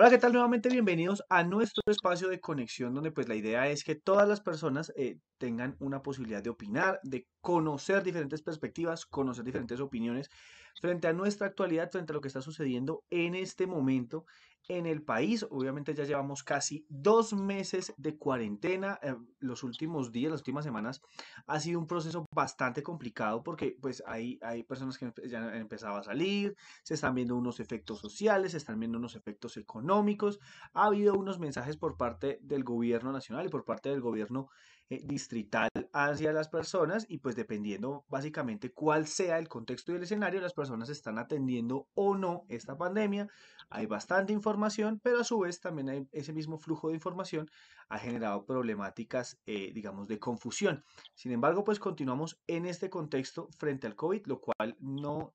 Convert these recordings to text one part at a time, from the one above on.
Hola, ¿qué tal? Nuevamente bienvenidos a nuestro espacio de conexión donde pues la idea es que todas las personas tengan una posibilidad de opinar, de conocer diferentes perspectivas, conocer diferentes opiniones frente a nuestra actualidad, frente a lo que está sucediendo en este momento en el país. Obviamente ya llevamos casi 2 meses de cuarentena. Los últimos días, las últimas semanas ha sido un proceso bastante complicado porque pues hay personas que ya han empezado a salir, se están viendo unos efectos sociales, se están viendo unos efectos económicos. Ha habido unos mensajes por parte del gobierno nacional y por parte del gobierno distrital hacia las personas y pues dependiendo básicamente cuál sea el contexto y el escenario, las personas están atendiendo o no esta pandemia. Hay bastante información, pero a su vez también hay ese mismo flujo de información ha generado problemáticas, digamos, de confusión. Sin embargo, pues continuamos en este contexto frente al COVID, lo cual no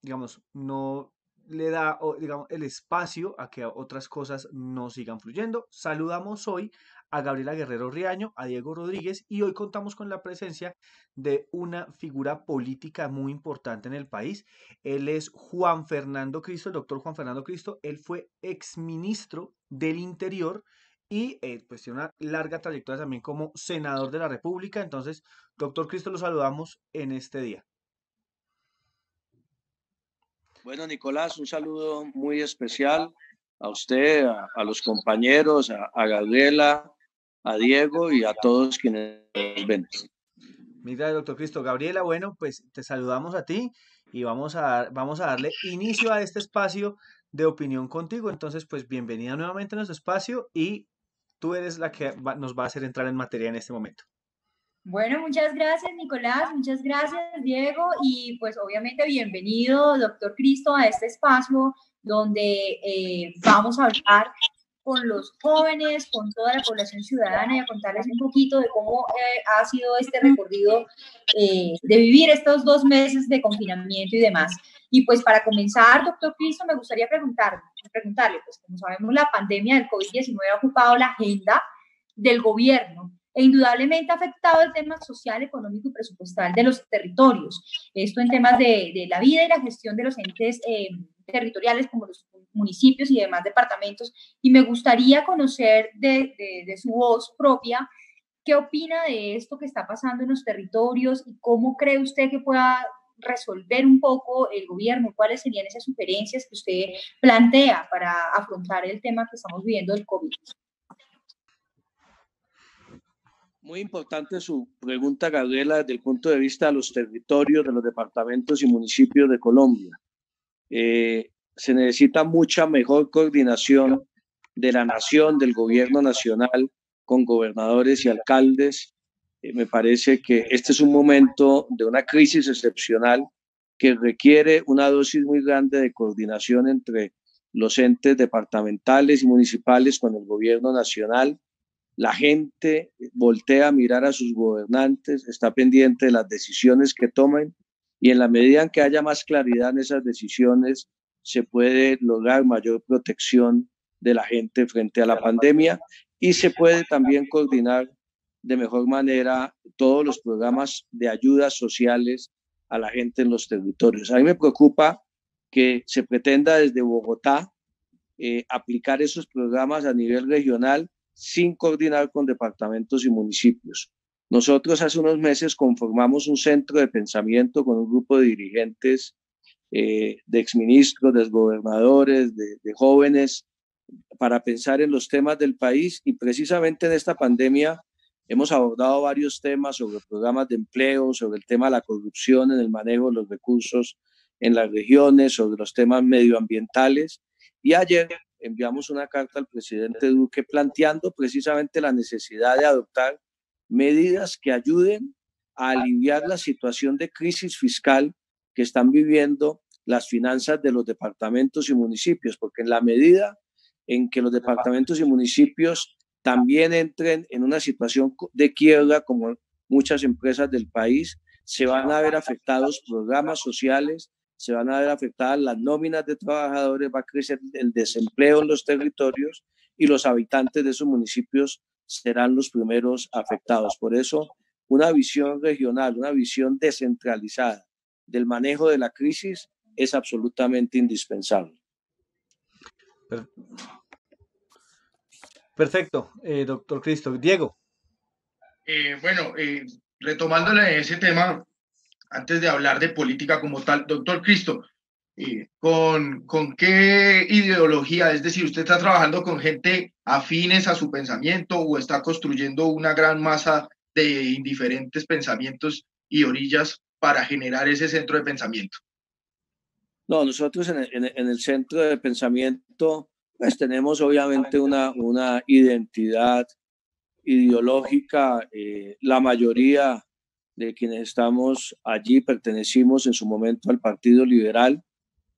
digamos, no le da, digamos, el espacio a que otras cosas no sigan fluyendo. Saludamos hoy a Gabriela Guerrero Riaño, a Diego Rodríguez y hoy contamos con la presencia de una figura política muy importante en el país. Él es Juan Fernando Cristo, el doctor Juan Fernando Cristo. Él fue exministro del Interior y pues tiene una larga trayectoria también como senador de la República. Entonces, doctor Cristo, lo saludamos en este día. Bueno, Nicolás, un saludo muy especial a usted, a los compañeros, a Gabriela, a Diego y a todos quienes ven. Mira, doctor Cristo, Gabriela, bueno, pues te saludamos a ti y vamos a darle inicio a este espacio de opinión contigo. Entonces, pues bienvenida nuevamente a nuestro espacio y tú eres la que nos va a hacer entrar en materia en este momento. Bueno, muchas gracias, Nicolás, muchas gracias, Diego, y pues obviamente bienvenido, doctor Cristo, a este espacio donde vamos a hablar con los jóvenes, con toda la población ciudadana y a contarles un poquito de cómo ha sido este recorrido de vivir estos 2 meses de confinamiento y demás. Y pues para comenzar, doctor Cristo, me gustaría preguntarle, pues como sabemos, la pandemia del COVID-19 ha ocupado la agenda del gobierno e indudablemente ha afectado el tema social, económico y presupuestal de los territorios. Esto en temas de la vida y la gestión de los entes territoriales como los municipios y demás departamentos. Y me gustaría conocer de su voz propia qué opina de esto que está pasando en los territorios y cómo cree usted que pueda resolver un poco el gobierno, cuáles serían esas sugerencias que usted plantea para afrontar el tema que estamos viviendo del COVID. Muy importante su pregunta, Gabriela, desde el punto de vista de los territorios, de los departamentos y municipios de Colombia. Se necesita mucha mejor coordinación de la nación, del gobierno nacional, con gobernadores y alcaldes. Me parece que este es un momento de una crisis excepcional que requiere una dosis muy grande de coordinación entre los entes departamentales y municipales con el gobierno nacional. La gente voltea a mirar a sus gobernantes, está pendiente de las decisiones que tomen y en la medida en que haya más claridad en esas decisiones, se puede lograr mayor protección de la gente frente a la pandemia y se puede también coordinar de mejor manera todos los programas de ayudas sociales a la gente en los territorios. A mí me preocupa que se pretenda desde Bogotá aplicar esos programas a nivel regional sin coordinar con departamentos y municipios. Nosotros hace unos meses conformamos un centro de pensamiento con un grupo de dirigentes, de exministros, de gobernadores, de jóvenes, para pensar en los temas del país y precisamente en esta pandemia hemos abordado varios temas sobre programas de empleo, sobre el tema de la corrupción en el manejo de los recursos en las regiones, sobre los temas medioambientales y ayer enviamos una carta al presidente Duque planteando precisamente la necesidad de adoptar medidas que ayuden a aliviar la situación de crisis fiscal que están viviendo las finanzas de los departamentos y municipios, porque en la medida en que los departamentos y municipios también entren en una situación de quiebra como muchas empresas del país, se van a ver afectados programas sociales, se van a ver afectadas las nóminas de trabajadores, va a crecer el desempleo en los territorios y los habitantes de esos municipios serán los primeros afectados. Por eso, una visión regional, una visión descentralizada del manejo de la crisis es absolutamente indispensable. Per- Perfecto, doctor Cristo. Diego. Bueno, retomándole ese tema, antes de hablar de política como tal, doctor Cristo, ¿con qué ideología? Es decir, ¿usted está trabajando con gente afines a su pensamiento o está construyendo una gran masa de indiferentes pensamientos y orillas para generar ese centro de pensamiento? No, nosotros en el centro de pensamiento pues tenemos obviamente una identidad ideológica. La mayoría de quienes estamos allí pertenecimos en su momento al Partido Liberal.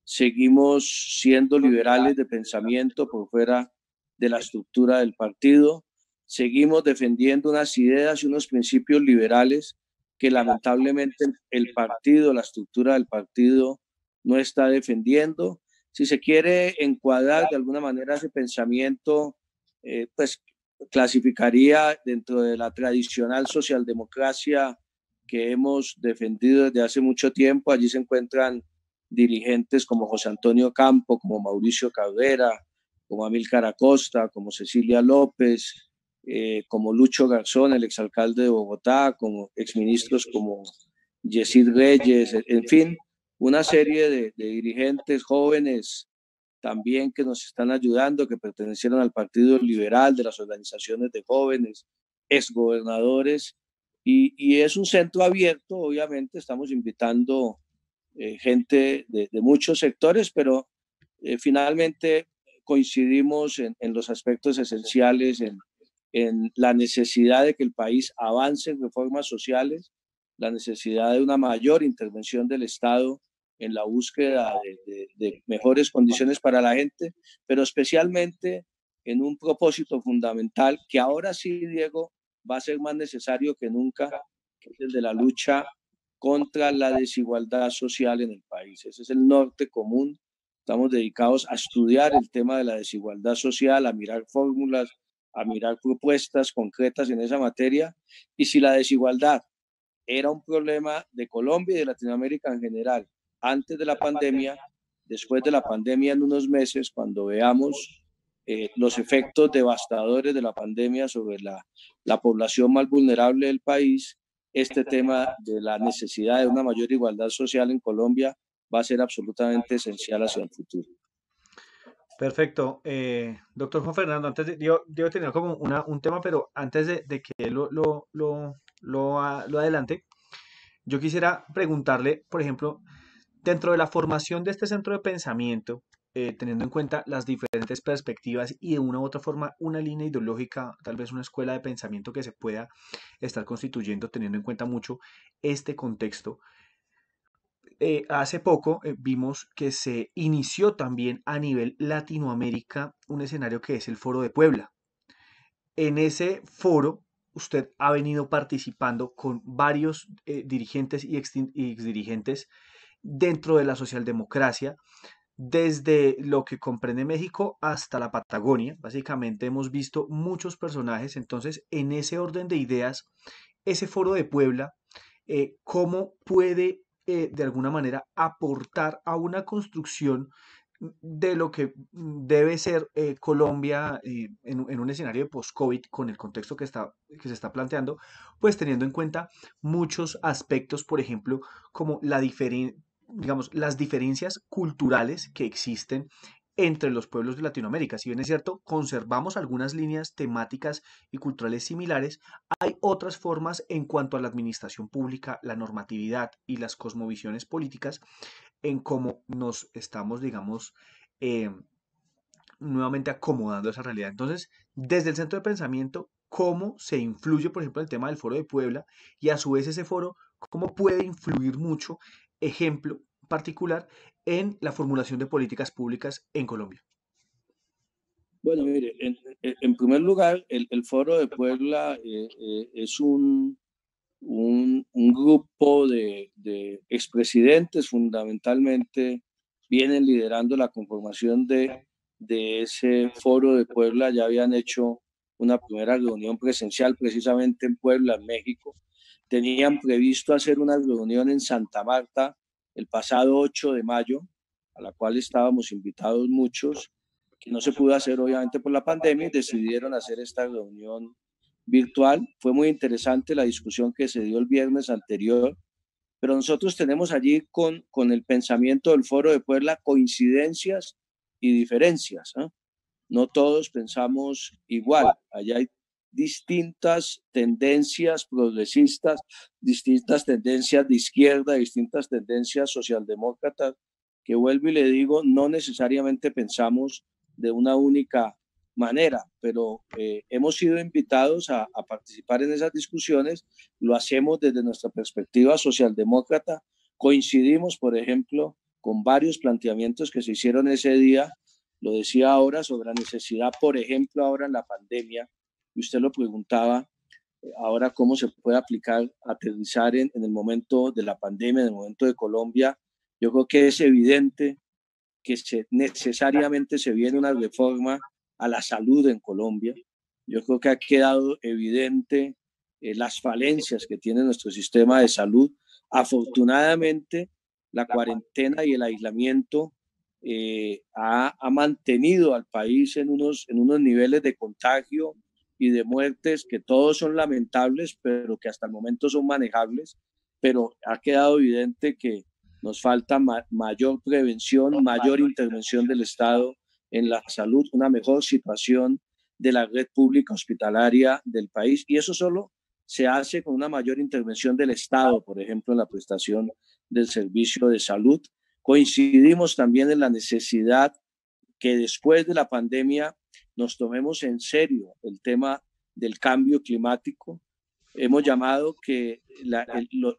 Seguimos siendo liberales de pensamiento por fuera de la estructura del partido. Seguimos defendiendo unas ideas y unos principios liberales que lamentablemente el partido, la estructura del partido no está defendiendo. Si se quiere encuadrar de alguna manera ese pensamiento, pues clasificaría dentro de la tradicional socialdemocracia que hemos defendido desde hace mucho tiempo. Allí se encuentran dirigentes como José Antonio Campo, como Mauricio Cabrera, como Amílcar Acosta, como Cecilia López, como Lucho Garzón, el exalcalde de Bogotá, como exministros como Yesid Reyes, en fin, una serie de dirigentes jóvenes también que nos están ayudando, que pertenecieron al Partido Liberal, de las organizaciones de jóvenes, exgobernadores, y es un centro abierto. Obviamente estamos invitando gente de muchos sectores, pero finalmente coincidimos en los aspectos esenciales, en la necesidad de que el país avance en reformas sociales, la necesidad de una mayor intervención del Estado en la búsqueda de mejores condiciones para la gente, pero especialmente en un propósito fundamental que ahora sí, Diego, va a ser más necesario que nunca, que es el de la lucha contra la desigualdad social en el país. Ese es el norte común. Estamos dedicados a estudiar el tema de la desigualdad social, a mirar fórmulas, a mirar propuestas concretas en esa materia. Y si la desigualdad era un problema de Colombia y de Latinoamérica en general antes de la pandemia, después de la pandemia en unos meses, cuando veamos los efectos devastadores de la pandemia sobre la población más vulnerable del país, este tema de la necesidad de una mayor igualdad social en Colombia va a ser absolutamente esencial hacia el futuro. Perfecto. Doctor Juan Fernando, antes de, yo tenía como un tema, pero antes de que lo adelante, yo quisiera preguntarle, por ejemplo, dentro de la formación de este centro de pensamiento, teniendo en cuenta las diferentes perspectivas y de una u otra forma una línea ideológica, tal vez una escuela de pensamiento que se pueda estar constituyendo, teniendo en cuenta mucho este contexto. Hace poco vimos que se inició también a nivel Latinoamérica un escenario que es el Foro de Puebla. En ese foro, usted ha venido participando con varios dirigentes y exdirigentes dentro de la socialdemocracia, desde lo que comprende México hasta la Patagonia. Básicamente hemos visto muchos personajes. Entonces, en ese orden de ideas, ese foro de Puebla, ¿cómo puede de alguna manera aportar a una construcción de lo que debe ser Colombia en un escenario de post-COVID con el contexto que se está planteando, pues teniendo en cuenta muchos aspectos, por ejemplo, como digamos, las diferencias culturales que existen entre los pueblos de Latinoamérica? Si bien es cierto, conservamos algunas líneas temáticas y culturales similares, hay otras formas en cuanto a la administración pública, la normatividad y las cosmovisiones políticas en cómo nos estamos, digamos, eh, nuevamente acomodando esa realidad. Entonces, desde el centro de pensamiento, cómo se influye, por ejemplo, el tema del Foro de Puebla y a su vez ese foro, cómo puede influir mucho, ejemplo particular, en la formulación de políticas públicas en Colombia. Bueno, mire, en primer lugar, el Foro de Puebla es un grupo de expresidentes fundamentalmente vienen liderando la conformación de ese foro de Puebla. Ya habían hecho una primera reunión presencial precisamente en Puebla, en México. Tenían previsto hacer una reunión en Santa Marta el pasado 8 de mayo, a la cual estábamos invitados muchos, que no se pudo hacer obviamente por la pandemia, y decidieron hacer esta reunión virtual. Fue muy interesante la discusión que se dio el viernes anterior, pero nosotros tenemos allí con el pensamiento del Foro de Puebla coincidencias y diferencias, ¿eh? No todos pensamos igual. Allá hay distintas tendencias progresistas, distintas tendencias de izquierda, distintas tendencias socialdemócratas, que vuelvo y le digo, no necesariamente pensamos de una única manera, pero hemos sido invitados a participar en esas discusiones, lo hacemos desde nuestra perspectiva socialdemócrata, coincidimos, por ejemplo, con varios planteamientos que se hicieron ese día, lo decía ahora, sobre la necesidad, por ejemplo, ahora en la pandemia, y usted lo preguntaba, ahora cómo se puede aplicar, aterrizar en el momento de la pandemia, en el momento de Colombia. Yo creo que es evidente que necesariamente se viene una reforma a la salud en Colombia. Yo creo que ha quedado evidente las falencias que tiene nuestro sistema de salud. Afortunadamente, la cuarentena y el aislamiento ha mantenido al país en unos niveles de contagio y de muertes que todos son lamentables, pero que hasta el momento son manejables. Pero ha quedado evidente que nos falta mayor prevención, mayor intervención del Estado en la salud, una mejor situación de la red pública hospitalaria del país. Y eso solo se hace con una mayor intervención del Estado, por ejemplo, en la prestación del servicio de salud. Coincidimos también en la necesidad que después de la pandemia nos tomemos en serio el tema del cambio climático. Hemos llamado que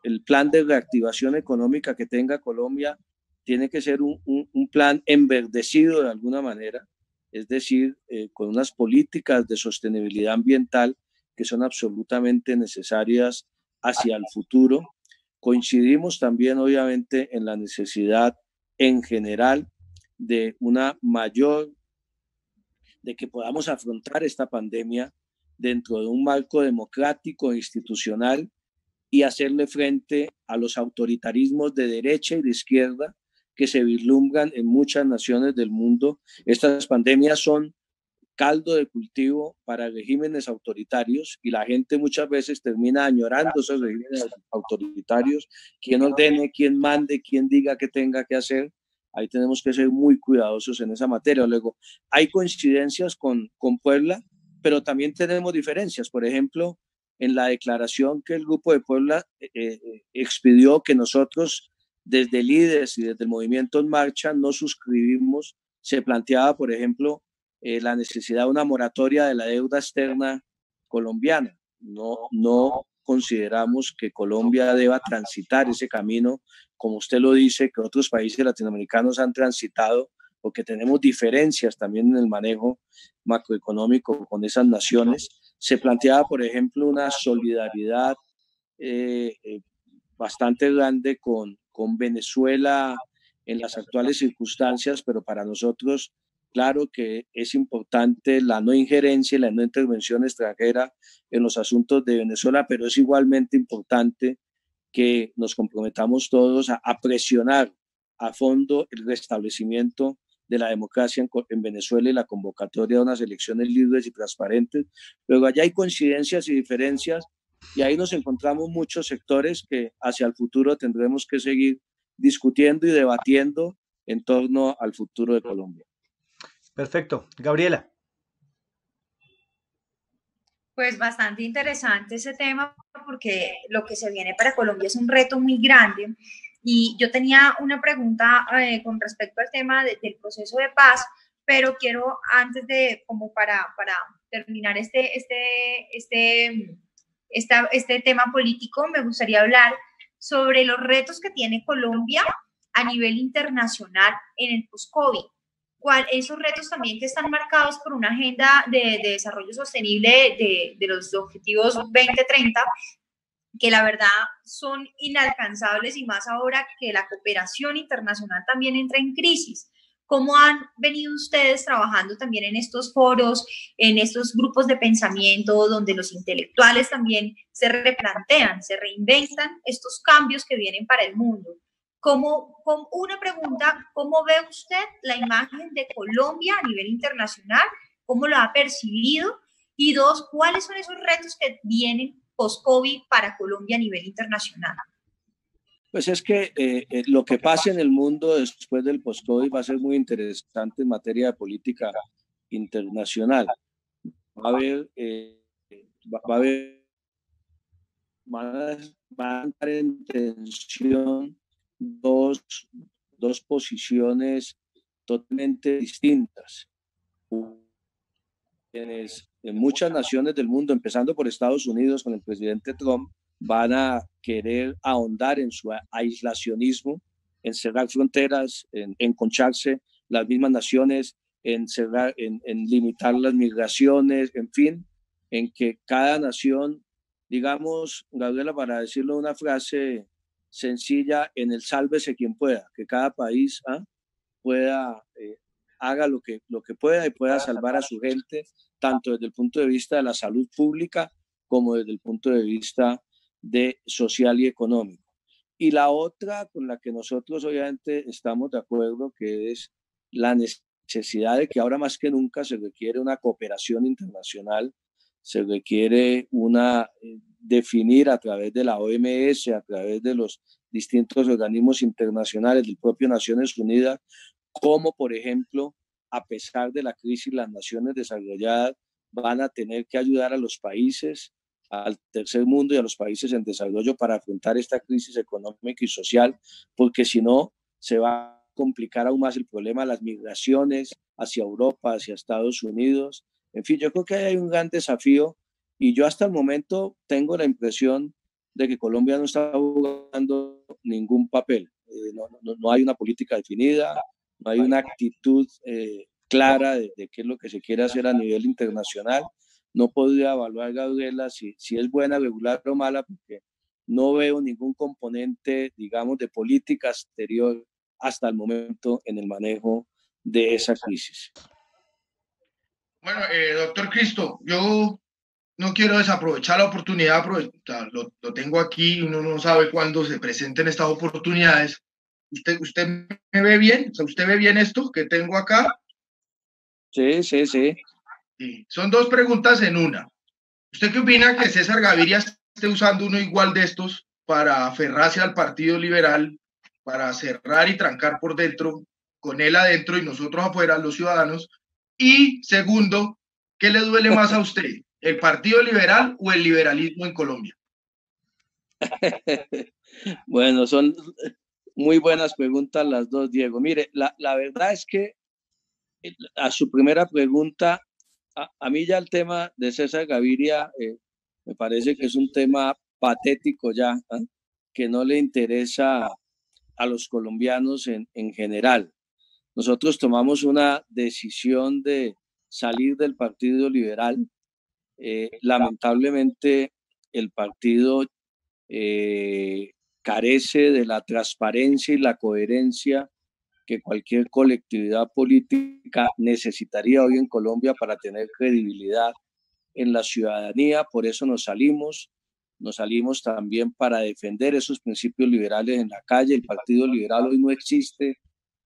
el plan de reactivación económica que tenga Colombia tiene que ser un plan enverdecido de alguna manera, es decir, con unas políticas de sostenibilidad ambiental que son absolutamente necesarias hacia el futuro. Coincidimos también, obviamente, en la necesidad en general de que podamos afrontar esta pandemia dentro de un marco democrático e institucional y hacerle frente a los autoritarismos de derecha y de izquierda que se vislumbran en muchas naciones del mundo. Estas pandemias son caldo de cultivo para regímenes autoritarios y la gente muchas veces termina añorando esos regímenes autoritarios. Quien ordene, quien mande, quien diga qué tenga que hacer. Ahí tenemos que ser muy cuidadosos en esa materia. Luego, hay coincidencias con Puebla, pero también tenemos diferencias. Por ejemplo, en la declaración que el Grupo de Puebla expidió, que nosotros desde líderes y desde el Movimiento en Marcha no suscribimos, se planteaba, por ejemplo, la necesidad de una moratoria de la deuda externa colombiana. No consideramos que Colombia deba transitar ese camino, como usted lo dice, que otros países latinoamericanos han transitado, porque tenemos diferencias también en el manejo macroeconómico con esas naciones. Se planteaba, por ejemplo, una solidaridad bastante grande con Venezuela en las actuales circunstancias, pero para nosotros, claro que es importante la no injerencia y la no intervención extranjera en los asuntos de Venezuela, pero es igualmente importante que nos comprometamos todos a presionar a fondo el restablecimiento de la democracia en Venezuela y la convocatoria de unas elecciones libres y transparentes. Luego allá hay coincidencias y diferencias y ahí nos encontramos muchos sectores que hacia el futuro tendremos que seguir discutiendo y debatiendo en torno al futuro de Colombia. Perfecto. Gabriela. Pues bastante interesante ese tema porque lo que se viene para Colombia es un reto muy grande. Y yo tenía una pregunta con respecto al tema del proceso de paz, pero quiero antes de, como para terminar este tema político, me gustaría hablar sobre los retos que tiene Colombia a nivel internacional en el post-COVID. Esos retos también que están marcados por una agenda de desarrollo sostenible de los objetivos 2030, que la verdad son inalcanzables y más ahora que la cooperación internacional también entra en crisis. ¿Cómo han venido ustedes trabajando también en estos foros, en estos grupos de pensamiento donde los intelectuales también se replantean, se reinventan estos cambios que vienen para el mundo? Una pregunta, ¿cómo ve usted la imagen de Colombia a nivel internacional? ¿Cómo lo ha percibido? Y dos, ¿cuáles son esos retos que vienen post-COVID para Colombia a nivel internacional? Pues es que lo que pase en el mundo después del post-COVID va a ser muy interesante en materia de política internacional. Va a haber, va a haber, van a estar en tensión dos posiciones totalmente distintas. En muchas naciones del mundo, empezando por Estados Unidos con el presidente Trump, van a querer ahondar en su aislacionismo, en cerrar fronteras, en enconcharse las mismas naciones, en limitar las migraciones, en fin, en que cada nación, digamos, Gabriela, para decirlo una frase sencilla, en el sálvese quien pueda, que cada país pueda, haga lo que pueda y pueda salvar a su gente, tanto desde el punto de vista de la salud pública como desde el punto de vista de social y económico. Y la otra con la que nosotros obviamente estamos de acuerdo, que es la necesidad de que ahora más que nunca se requiere una cooperación internacional, se requiere definir a través de la OMS, a través de los distintos organismos internacionales, del propio Naciones Unidas, como por ejemplo, a pesar de la crisis, las naciones desarrolladas van a tener que ayudar a los países, al tercer mundo y a los países en desarrollo para afrontar esta crisis económica y social, porque si no, se va a complicar aún más el problema de las migraciones hacia Europa, hacia Estados Unidos. En fin, yo creo que hay un gran desafío y yo hasta el momento tengo la impresión de que Colombia no está jugando ningún papel. No hay una política definida, no hay una actitud clara de qué es lo que se quiere hacer a nivel internacional. No podría evaluar, Gabriela, si es buena, regular o mala, porque no veo ningún componente, digamos, de política exterior hasta el momento en el manejo de esa crisis. Bueno, doctor Cristo, yo no quiero desaprovechar la oportunidad, lo tengo aquí, uno no sabe cuándo se presenten estas oportunidades. ¿Usted me ve bien? O sea, ¿usted ve bien esto que tengo acá? Sí. Sí. Son dos preguntas en una. ¿Usted qué opina que César Gaviria esté usando uno igual de estos para aferrarse al Partido Liberal, para cerrar y trancar por dentro, con él adentro y nosotros afuera, los ciudadanos? Y segundo, ¿qué le duele más a usted, el Partido Liberal o el liberalismo en Colombia? Bueno, son muy buenas preguntas las dos, Diego. Mire, la verdad es que a su primera pregunta, a mí ya el tema de César Gaviria me parece que es un tema patético ya, que no le interesa a los colombianos en general. Nosotros tomamos una decisión de salir del Partido Liberal. Lamentablemente, el partido carece de la transparencia y la coherencia que cualquier colectividad política necesitaría hoy en Colombia para tener credibilidad en la ciudadanía. Por eso nos salimos también para defender esos principios liberales en la calle. El Partido Liberal hoy no existe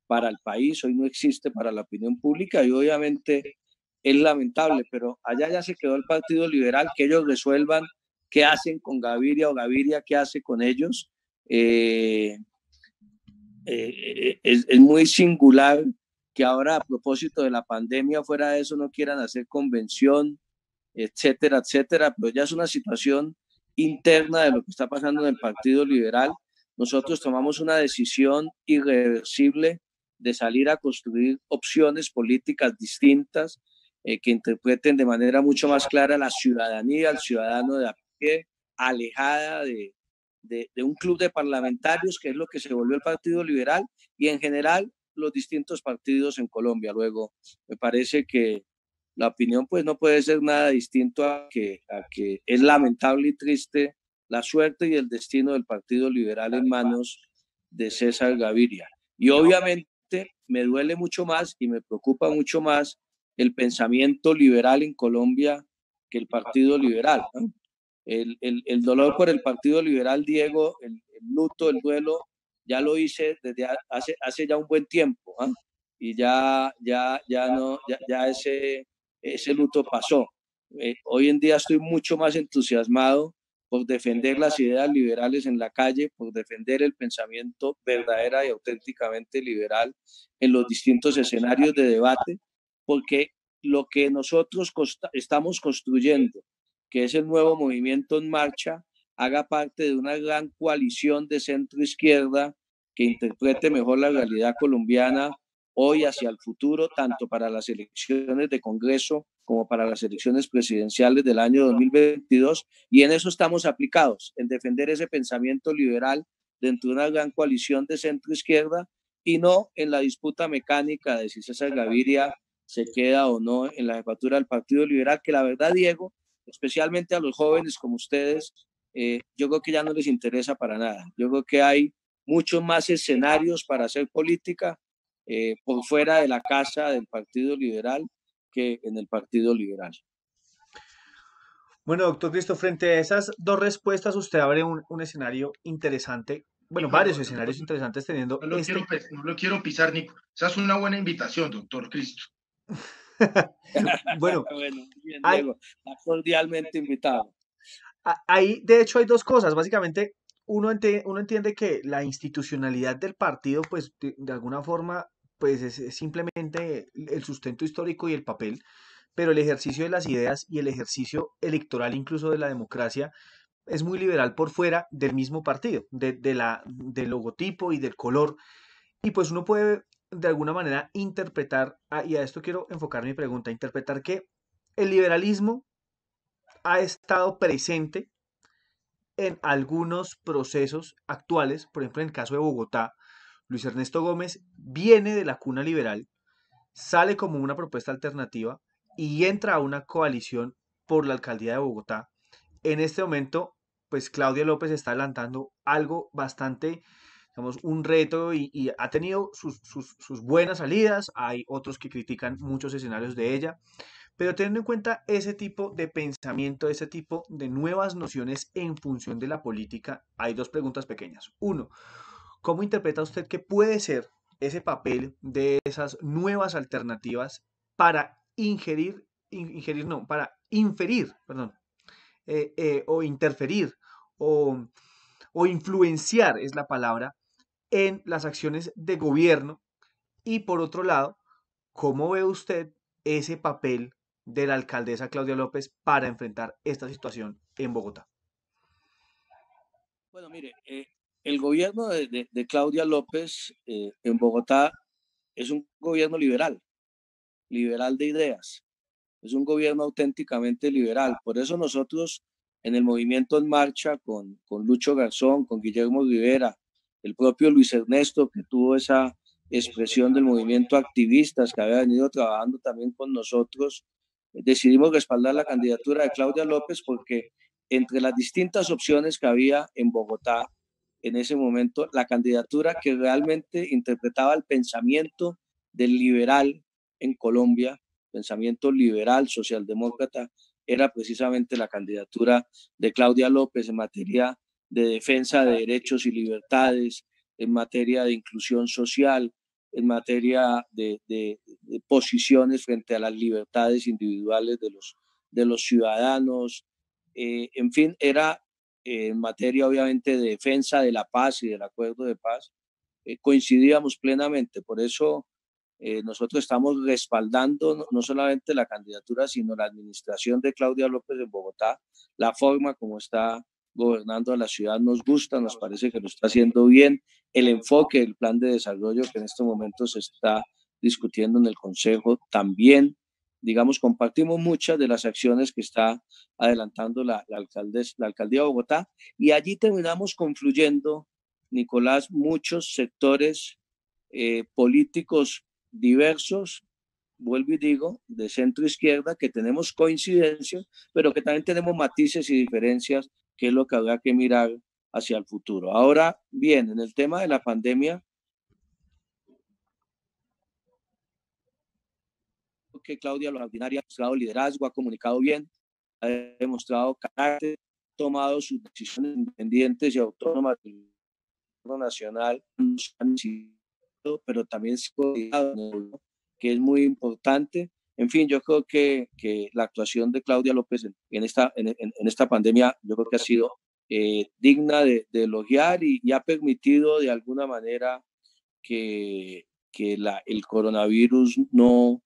para el país, hoy no existe para la opinión pública y obviamente es lamentable, pero allá ya se quedó el Partido Liberal, que ellos resuelvan qué hacen con Gaviria o Gaviria qué hace con ellos. Es muy singular que ahora a propósito de la pandemia, fuera de eso, no quieran hacer convención, etcétera, etcétera, pero ya es una situación interna de lo que está pasando en el Partido Liberal. Nosotros tomamos una decisión irreversible de salir a construir opciones políticas distintas que interpreten de manera mucho más clara a la ciudadanía, al ciudadano de a pie, alejada de un club de parlamentarios, que es lo que se volvió el Partido Liberal, y en general los distintos partidos en Colombia. Luego, me parece que la opinión pues no puede ser nada distinto a que es lamentable y triste la suerte y el destino del Partido Liberal en manos de César Gaviria. Y obviamente me duele mucho más y me preocupa mucho más el pensamiento liberal en Colombia que el Partido Liberal, ¿no? El dolor por el Partido Liberal, Diego, el luto, el duelo, ya lo hice desde hace ya un buen tiempo, ¿eh? Y ya no, ya ese luto pasó. Hoy en día estoy mucho más entusiasmado por defender las ideas liberales en la calle, por defender el pensamiento verdadera y auténticamente liberal en los distintos escenarios de debate, porque lo que nosotros estamos construyendo, que es el nuevo movimiento en marcha, haga parte de una gran coalición de centro-izquierda que interprete mejor la realidad colombiana hoy hacia el futuro, tanto para las elecciones de Congreso como para las elecciones presidenciales del año 2022. Y en eso estamos aplicados, en defender ese pensamiento liberal dentro de una gran coalición de centro-izquierda y no en la disputa mecánica de si César Gaviria se queda o no en la jefatura del Partido Liberal, que la verdad, Diego, especialmente a los jóvenes como ustedes, yo creo que ya no les interesa para nada. Yo creo que hay muchos más escenarios para hacer política por fuera de la casa del Partido Liberal que en el Partido Liberal. Bueno, doctor Cristo, frente a esas dos respuestas, usted abre un escenario interesante, bueno, varios escenarios interesantes teniendo no lo quiero pisar, Nico. Esa es una buena invitación, doctor Cristo. Bueno, bien, Diego, está cordialmente invitado. Ahí, de hecho, hay dos cosas. Básicamente, uno entiende que la institucionalidad del partido, pues, de alguna forma, pues, es simplemente el sustento histórico y el papel, pero el ejercicio de las ideas y el ejercicio electoral, incluso de la democracia, es muy liberal por fuera del mismo partido, del logotipo y del color. Y pues uno puede, de alguna manera, interpretar, y a esto quiero enfocar mi pregunta, interpretar que el liberalismo ha estado presente en algunos procesos actuales, por ejemplo, en el caso de Bogotá, Luis Ernesto Gómez viene de la cuna liberal, sale como una propuesta alternativa y entra a una coalición por la alcaldía de Bogotá. En este momento, pues Claudia López está adelantando algo bastante, digamos, un reto y ha tenido sus buenas salidas, hay otros que critican muchos escenarios de ella, pero teniendo en cuenta ese tipo de pensamiento, ese tipo de nuevas nociones en función de la política, hay dos preguntas pequeñas. Uno, ¿cómo interpreta usted que puede ser ese papel de esas nuevas alternativas para para inferir, perdón, o interferir o, o influenciar, es la palabra, en las acciones de gobierno? Y por otro lado, ¿cómo ve usted ese papel de la alcaldesa Claudia López para enfrentar esta situación en Bogotá? Bueno, mire, el gobierno de Claudia López en Bogotá es un gobierno liberal, liberal de ideas, es un gobierno auténticamente liberal. Por eso nosotros en el movimiento En Marcha, con Lucho Garzón, con Guillermo Rivera, el propio Luis Ernesto, que tuvo esa expresión del movimiento activistas que había venido trabajando también con nosotros, decidimos respaldar la candidatura de Claudia López porque entre las distintas opciones que había en Bogotá en ese momento, la candidatura que realmente interpretaba el pensamiento del liberal en Colombia, pensamiento liberal, socialdemócrata, era precisamente la candidatura de Claudia López en materia de defensa de derechos y libertades, en materia de inclusión social, en materia de posiciones frente a las libertades individuales de los ciudadanos. En fin, era en materia obviamente de defensa de la paz y del acuerdo de paz. Coincidíamos plenamente, por eso nosotros estamos respaldando no solamente la candidatura, sino la administración de Claudia López en Bogotá, la forma como está gobernando a la ciudad nos gusta, nos parece que lo está haciendo bien, el enfoque del plan de desarrollo que en este momento se está discutiendo en el Consejo también, digamos, compartimos muchas de las acciones que está adelantando la alcaldía de Bogotá y allí terminamos confluyendo, Nicolás, muchos sectores políticos diversos, vuelvo y digo, de centro izquierda, que tenemos coincidencias, pero que también tenemos matices y diferencias, que es lo que habrá que mirar hacia el futuro. Ahora bien, en el tema de la pandemia, que Claudia Ordinaria ha mostrado liderazgo, ha comunicado bien, ha demostrado carácter, ha tomado sus decisiones independientes y autónomas nacional, pero también que es muy importante. En fin, yo creo que la actuación de Claudia López en esta pandemia, yo creo que ha sido digna de elogiar y ha permitido de alguna manera que el coronavirus no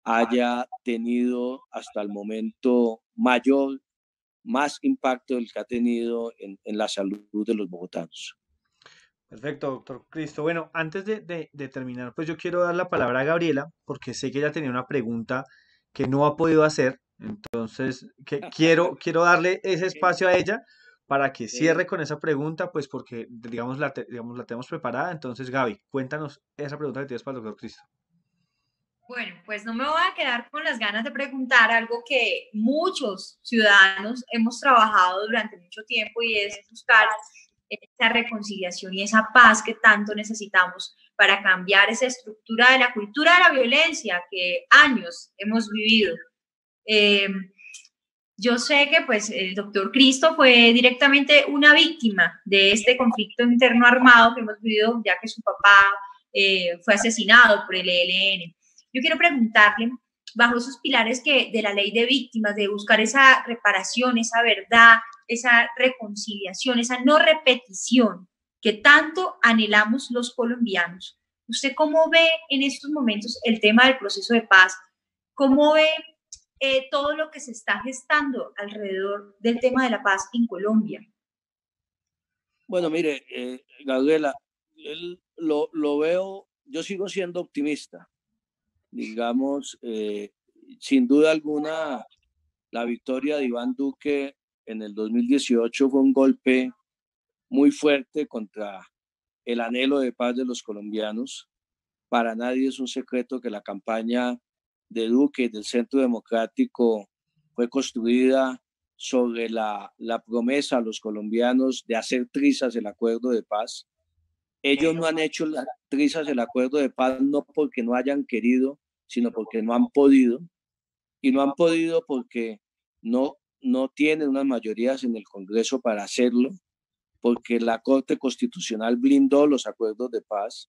haya tenido hasta el momento más impacto del que ha tenido en la salud de los bogotanos. Perfecto, doctor Cristo. Bueno, antes de terminar, pues yo quiero dar la palabra a Gabriela, porque sé que ella tenía una pregunta que no ha podido hacer. Entonces, quiero darle ese espacio a ella para que cierre con esa pregunta, pues porque, digamos, la tenemos preparada. Entonces, Gaby, cuéntanos esa pregunta que tienes para el doctor Cristo. Bueno, pues no me voy a quedar con las ganas de preguntar algo que muchos ciudadanos hemos trabajado durante mucho tiempo y es buscar esa reconciliación y esa paz que tanto necesitamos para cambiar esa estructura de la cultura de la violencia que años hemos vivido. Yo sé que pues el doctor Cristo fue directamente una víctima de este conflicto interno armado que hemos vivido, ya que su papá fue asesinado por el ELN. Yo quiero preguntarle, bajo esos pilares de la ley de víctimas, de buscar esa reparación, esa verdad, esa reconciliación, esa no repetición que tanto anhelamos los colombianos. ¿Usted cómo ve en estos momentos el tema del proceso de paz? ¿Cómo ve todo lo que se está gestando alrededor del tema de la paz en Colombia? Bueno, mire, Gabriela, lo veo, yo sigo siendo optimista. Digamos, sin duda alguna, la victoria de Iván Duque en el 2018 fue un golpe muy fuerte contra el anhelo de paz de los colombianos. Para nadie es un secreto que la campaña de Duque y del Centro Democrático fue construida sobre la promesa a los colombianos de hacer trizas el acuerdo de paz. Ellos no han hecho las trizas el acuerdo de paz no porque no hayan querido, sino porque no han podido. Y no han podido porque no tienen unas mayorías en el Congreso para hacerlo, porque la Corte Constitucional blindó los acuerdos de paz,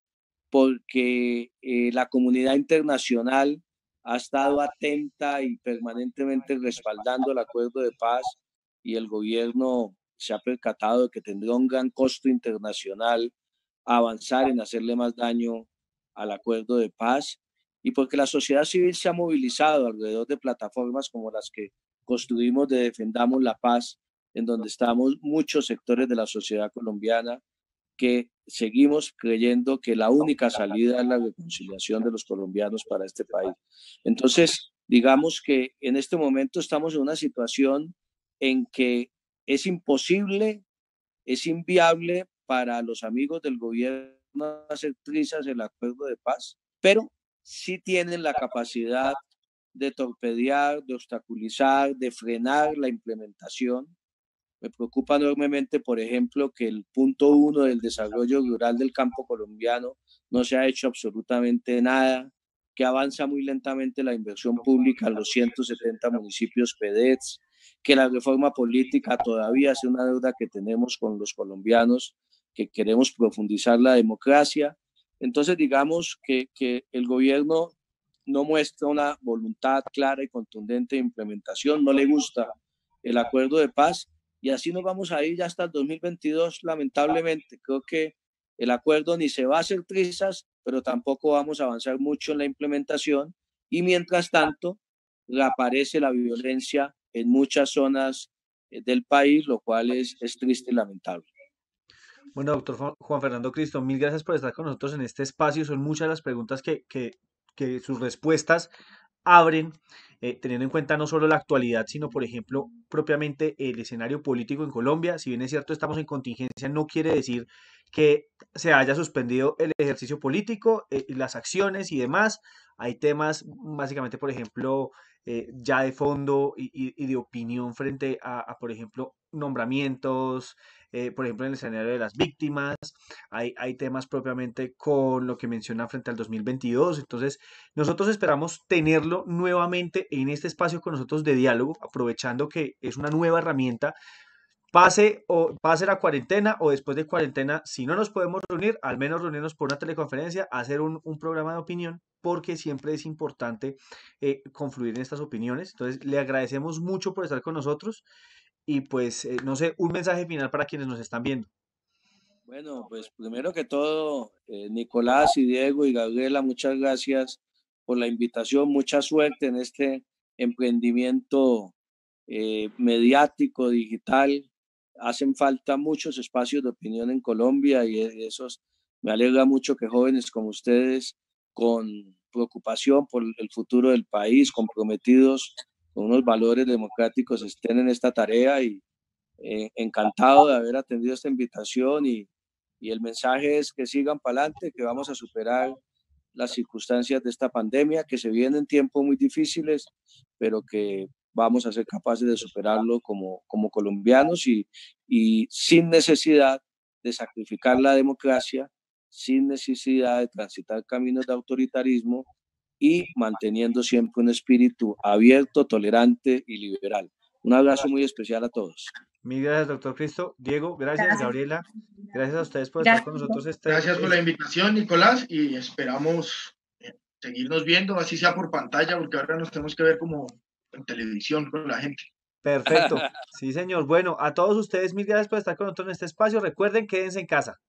porque la comunidad internacional ha estado atenta y permanentemente respaldando el acuerdo de paz y el gobierno se ha percatado de que tendría un gran costo internacional avanzar en hacerle más daño al acuerdo de paz y porque la sociedad civil se ha movilizado alrededor de plataformas como las que construimos de Defendamos la Paz, en donde estamos muchos sectores de la sociedad colombiana que seguimos creyendo que la única salida es la reconciliación de los colombianos para este país. Entonces, digamos que en este momento estamos en una situación en que es imposible, es inviable para los amigos del gobierno hacer trizas el acuerdo de paz, pero sí tienen la capacidad de torpedear, de obstaculizar, de frenar la implementación. Me preocupa enormemente, por ejemplo, que el punto 1 del desarrollo rural del campo colombiano no se ha hecho absolutamente nada, que avanza muy lentamente la inversión pública en los 170 municipios PEDETs, que la reforma política todavía es una deuda que tenemos con los colombianos, que queremos profundizar la democracia. Entonces, digamos que el gobierno no muestra una voluntad clara y contundente de implementación, no le gusta el acuerdo de paz y así nos vamos a ir ya hasta el 2022, lamentablemente. Creo que el acuerdo ni se va a hacer trizas, pero tampoco vamos a avanzar mucho en la implementación y mientras tanto reaparece la violencia en muchas zonas del país, lo cual es triste y lamentable. Bueno, doctor Juan Fernando Cristo, mil gracias por estar con nosotros en este espacio. Son muchas las preguntas que sus respuestas abren, teniendo en cuenta no solo la actualidad, sino, por ejemplo, propiamente el escenario político en Colombia. Si bien es cierto, estamos en contingencia, no quiere decir que se haya suspendido el ejercicio político, las acciones y demás. Hay temas, básicamente, por ejemplo, ya de fondo y de opinión frente por ejemplo, nombramientos, por ejemplo, en el escenario de las víctimas. Hay temas propiamente con lo que menciona frente al 2022. Entonces, nosotros esperamos tenerlo nuevamente en este espacio con nosotros de diálogo, aprovechando que es una nueva herramienta pase la cuarentena o después de cuarentena, si no nos podemos reunir, al menos reunirnos por una teleconferencia, hacer un programa de opinión, porque siempre es importante confluir en estas opiniones. Entonces, le agradecemos mucho por estar con nosotros y pues, no sé, un mensaje final para quienes nos están viendo. Bueno, pues primero que todo, Nicolás y Diego y Gabriela, muchas gracias por la invitación, mucha suerte en este emprendimiento mediático, digital. Hacen falta muchos espacios de opinión en Colombia y esos me alegra mucho que jóvenes como ustedes, con preocupación por el futuro del país, comprometidos con unos valores democráticos, estén en esta tarea y encantado de haber atendido esta invitación y el mensaje es que sigan para adelante, que vamos a superar las circunstancias de esta pandemia, que se vienen tiempos muy difíciles, pero que vamos a ser capaces de superarlo como colombianos y sin necesidad de sacrificar la democracia, sin necesidad de transitar caminos de autoritarismo y manteniendo siempre un espíritu abierto, tolerante y liberal. Un abrazo muy especial a todos. Mil gracias, doctor Cristo. Diego, gracias. Gabriela, gracias a ustedes por estar con nosotros. Gracias por la invitación, Nicolás, y esperamos seguirnos viendo, así sea por pantalla, porque ahora nos tenemos que ver como en televisión con la gente. Perfecto. Sí, señor. Bueno, a todos ustedes, mil gracias por estar con nosotros en este espacio. Recuerden, quédense en casa.